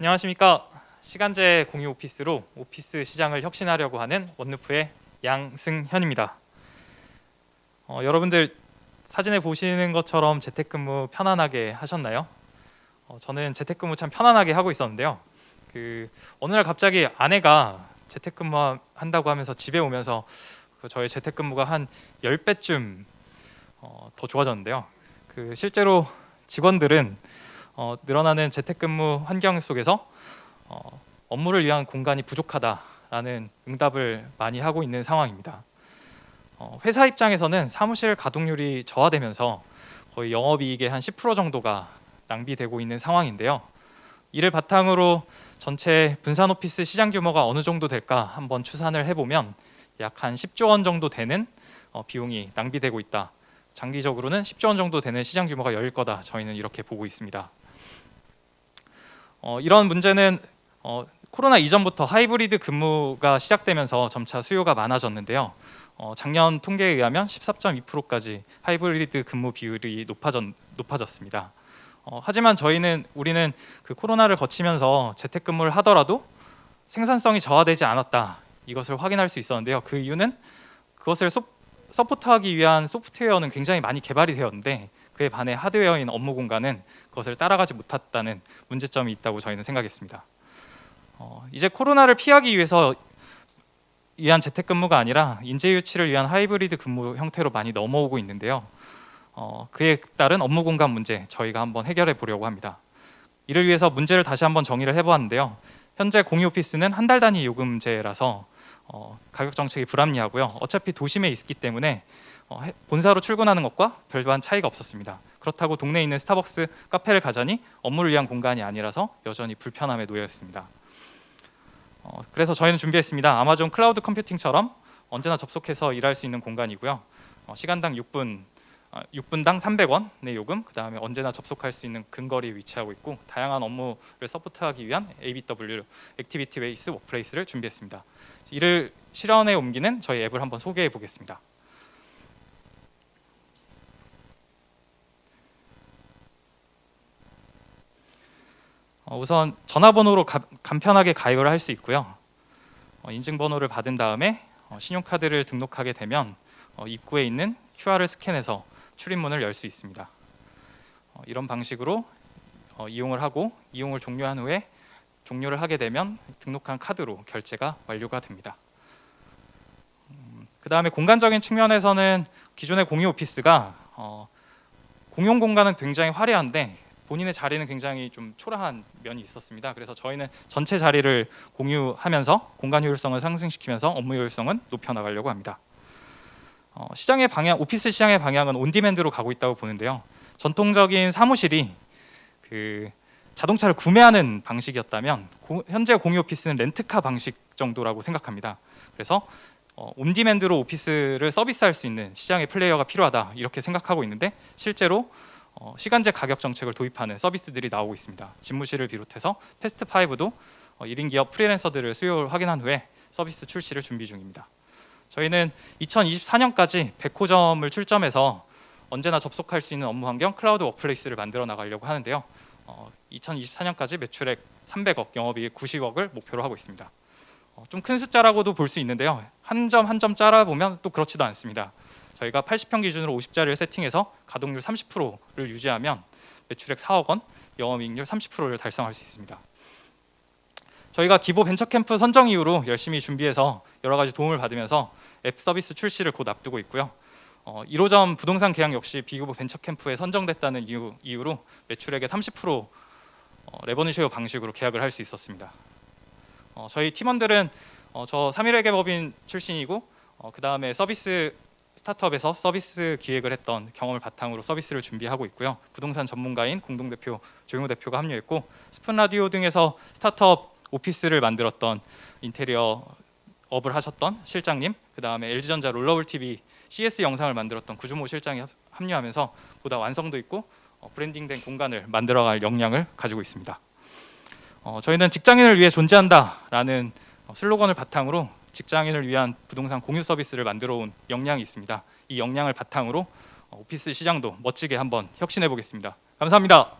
안녕하십니까. 시간제 공유 오피스로 오피스 시장을 혁신하려고 하는 원루프의 양승현입니다. 여러분들 사진에 보시는 것처럼 재택근무 편안하게 하셨나요? 저는 재택근무 참 편안하게 하고 있었는데요. 어느 날 갑자기 아내가 재택근무 한다고 하면서 집에 오면서 저의 재택근무가 한 10배쯤 더 좋아졌는데요. 실제로 직원들은 늘어나는 재택근무 환경 속에서 업무를 위한 공간이 부족하다라는 응답을 많이 하고 있는 상황입니다. 회사 입장에서는 사무실 가동률이 저하되면서 거의 영업이익의 한 10% 정도가 낭비되고 있는 상황인데요. 이를 바탕으로 전체 분산 오피스 시장 규모가 어느 정도 될까 한번 추산을 해보면 약 한 10조 원 정도 되는 비용이 낭비되고 있다. 장기적으로는 10조 원 정도 되는 시장 규모가 열릴 거다. 저희는 이렇게 보고 있습니다. 이런 문제는 코로나 이전부터 하이브리드 근무가 시작되면서 점차 수요가 많아졌는데요. 작년 통계에 의하면 14.2%까지 하이브리드 근무 비율이 높아졌습니다. 하지만 우리는 코로나를 거치면서 재택근무를 하더라도 생산성이 저하되지 않았다. 이것을 확인할 수 있었는데요. 그 이유는 그것을 서포트하기 위한 소프트웨어는 굉장히 많이 개발이 되었는데 그에 반해 하드웨어인 업무 공간은 그것을 따라가지 못했다는 문제점이 있다고 저희는 생각했습니다. 이제 코로나를 피하기 위한 재택근무가 아니라 인재 유치를 위한 하이브리드 근무 형태로 많이 넘어오고 있는데요. 그에 따른 업무 공간 문제 저희가 한번 해결해 보려고 합니다. 이를 위해서 문제를 다시 한번 정의를 해보았는데요. 현재 공유 오피스는 한 달 단위 요금제라서 가격 정책이 불합리하고요. 어차피 도심에 있기 때문에 본사로 출근하는 것과 별반 차이가 없었습니다. 그렇다고 동네에 있는 스타벅스 카페를 가자니 업무를 위한 공간이 아니라서 여전히 불편함에 놓여 있습니다. 그래서 저희는 준비했습니다. 아마존 클라우드 컴퓨팅처럼 언제나 접속해서 일할 수 있는 공간이고요. 시간당 6분당 300원의 요금, 그 다음에 언제나 접속할 수 있는 근거리에 위치하고 있고 다양한 업무를 서포트하기 위한 ABW, 액티비티 베이스 워크플레이스를 준비했습니다. 이를 실현에 옮기는 저희 앱을 한번 소개해 보겠습니다. 우선 전화번호로 간편하게 가입을 할 수 있고요. 인증번호를 받은 다음에 신용카드를 등록하게 되면 입구에 있는 QR을 스캔해서 출입문을 열 수 있습니다. 이런 방식으로 이용을 하고 이용을 종료한 후에 종료를 하게 되면 등록한 카드로 결제가 완료가 됩니다. 그 다음에 공간적인 측면에서는 기존의 공유 오피스가 공용 공간은 굉장히 화려한데 본인의 자리는 굉장히 좀 초라한 면이 있었습니다. 그래서 저희는 전체 자리를 공유하면서 공간 효율성을 상승시키면서 업무 효율성은 높여나가려고 합니다. 오피스 시장의 방향은 온디맨드로 가고 있다고 보는데요. 전통적인 사무실이 자동차를 구매하는 방식이었다면 현재 공유 오피스는 렌트카 방식 정도라고 생각합니다. 그래서 온디맨드로 오피스를 서비스할 수 있는 시장의 플레이어가 필요하다 이렇게 생각하고 있는데 실제로 시간제 가격 정책을 도입하는 서비스들이 나오고 있습니다. 집무실을 비롯해서 패스트5도 1인 기업 프리랜서들을 수요를 확인한 후에 서비스 출시를 준비 중입니다. 저희는 2024년까지 100호점을 출점해서 언제나 접속할 수 있는 업무 환경 클라우드 워크플레이스를 만들어 나가려고 하는데요. 2024년까지 매출액 300억, 영업이익 90억을 목표로 하고 있습니다. 좀 큰 숫자라고도 볼 수 있는데요. 한 점 한 점 짜라보면 또 그렇지도 않습니다. 저희가 80평 기준으로 50자리를 세팅해서 가동률 30%를 유지하면 매출액 4억 원, 영업이익률 30%를 달성할 수 있습니다. 저희가 기보 벤처캠프 선정 이후로 열심히 준비해서 여러 가지 도움을 받으면서 앱 서비스 출시를 곧 앞두고 있고요. 1호점 부동산 계약 역시 비기보 벤처캠프에 선정됐다는 이유로 매출액의 30% 레버뉴 쉐어 방식으로 계약을 할 수 있었습니다. 저희 팀원들은 저 3일회계 법인 출신이고 그 다음에 스타트업에서 서비스 기획을 했던 경험을 바탕으로 서비스를 준비하고 있고요. 부동산 전문가인 공동대표 조용호 대표가 합류했고 스푼 라디오 등에서 스타트업 오피스를 만들었던 인테리어 업을 하셨던 실장님, 그 다음에 LG전자 롤러블 TV CS 영상을 만들었던 구주모 실장이 합류하면서 보다 완성도 있고 브랜딩된 공간을 만들어갈 역량을 가지고 있습니다. 저희는 직장인을 위해 존재한다라는 슬로건을 바탕으로 직장인을 위한 부동산 공유 서비스를 만들어 온 역량이 있습니다. 이 역량을 바탕으로 오피스 시장도 멋지게 한번 혁신해 보겠습니다. 감사합니다.